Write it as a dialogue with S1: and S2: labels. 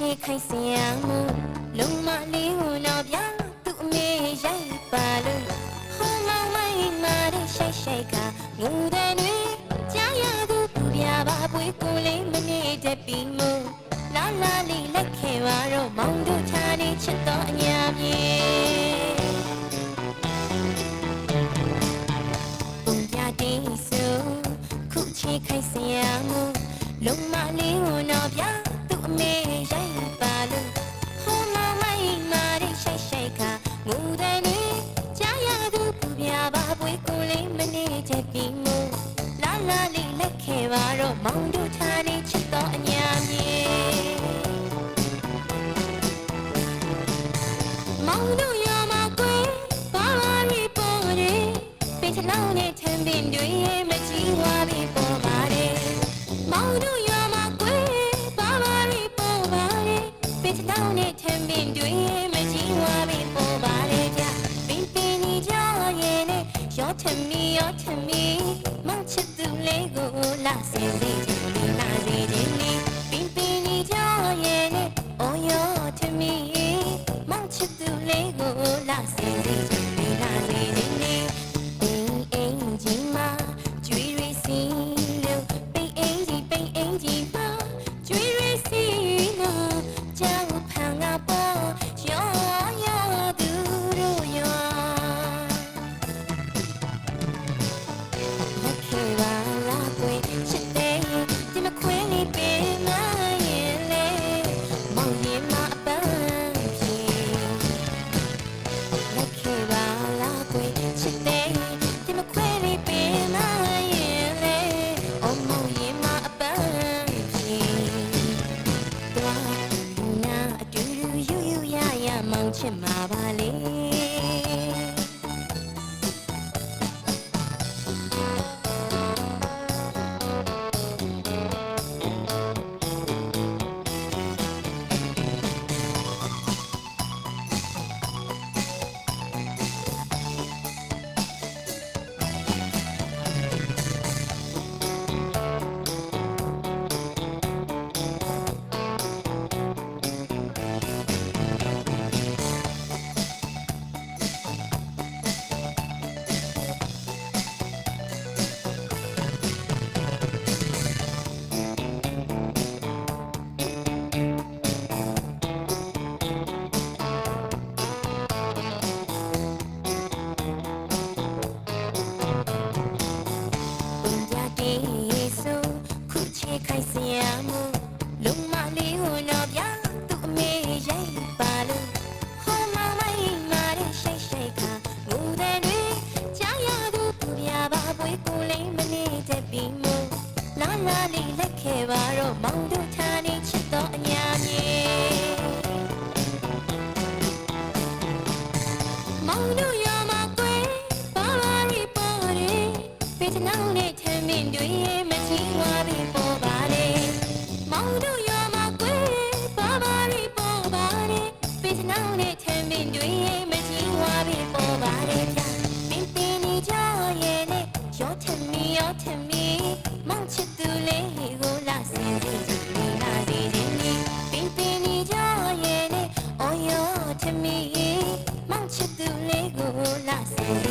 S1: ချေခိုင်စင်ရမှုလုံမလေးကိုတော့ပြသူ့အမေရိုက်ပါလို့ဟောမောင်မိုင်းမာတဲ့ရှိုက်ကငူတဲ့တွေကြားရသူပူပြပါပွေးကိုလေးမနေတဲ့ပြီးမို့လာလာလေးလက်ခဲပါတော့မောင်တို့ချာနေချစ်တော်အညာပြေပုံပြတဲ့ဆိုခုချေခိုင်စင်ရမှုလုံမလေးကိုတော့ပြသူ့အမေရိုက်ပါလို့ဟောမောင်မိုင်းမာတဲ့ရှိုက်ကငူတဲ့တွေကြားရသူပူပြပါပွေးကိုလေးမနေတဲ့ပြီးမို့လာလာလေးလက်ခဲပါတော့မောင်တို့ချာနေချစ်တော်အညာပြေမောင်တို့ရမကွယ်ဘာလာရီပေါ်တယ်ပင်ချလောင်းနဲ့ထမ်းပင်တွေမကြည့်ဝါပြီးပေါ်ပါတယ်မောင်တို့ရမကွယ်ဘာလာရီပေါ်ပါတယ်ပင်ချလောင်းနဲ့ထမ်းပင်တွေမကြည့်ဝါပြီးပေါ်ပါတယ်ဗျပင်ပင်နေကြရဲ့နဲ့ရောထမီမောင်ချစ်သူလေးကိုလာစင်စေချင်ဒီနာစေချင်ဒီပင်ပင်နေကြရဲ့နဲ့အော်ရောထမီမောင်ချစ်သူလေးကိုလာစင်စေချင်ဒီနာစေချင်ဒီအင်းကြီးမှာကျွေးရစီလို့ပိန်အင်းကြီးမှာကျွေးရစီလို့ကြောက်ဖန်ကပေါ်ရောသူတို့ရောလက်ခဲပါလားကွယ်ချစ်တဲ့ဒီမခွေးလေးပေးမရင်လေမောင်ရင်မအပန်းပြေလက်ခဲပါလားကွယ်ချစ်တဲ့ဒီမခွေးလေးပေးမရင်လေအော်မောင်ရင်မအပန်းပြေတော့နာအတူတူယူရမောင်ချစ်မှာပါလေခိုင်စင်ရမှုလုံမလေးကိုတော့ပြသူ့အမေရိုက်ပါလို့ဟောမောင်မိုင်းမာတဲ့ရှိုက်ကငူတဲ့တွေကြားရသူပူပြပါပွေးကိုလေးမနေတဲ့ပြီးမို့လာလာလေးလက်ခဲပါတော့မောင်တို့ထားနေချစ်တော်အညာပြေမောင်တို့ရမကွယ်ဘာလာရီပေါ်တယ်ပေချနောင်းနဲ့ထမ်းမင်းတွေမကြည့်ဝါပြီးပေါ်ပါတယ်မောင်တို့ရမကွယ်ဘာလာရီပေါ်ပါတယ်ပေချနောင်းနဲ့ထမ်းမင်းတွေမကြည့်ဝါပြီးပေါ်ပါတယ်ဗျပင်ပင်နေကြရဲ့နဲ့ရောထမီမောင်ချစ်သူလေးကိုလာစင်စေချင်ဒီလာစေချင်ဒီပင်ပင်နေကြရဲ့နဲ့အော်ရောထမီမောင်ချစ်သူလေးကိုလာစင်စေ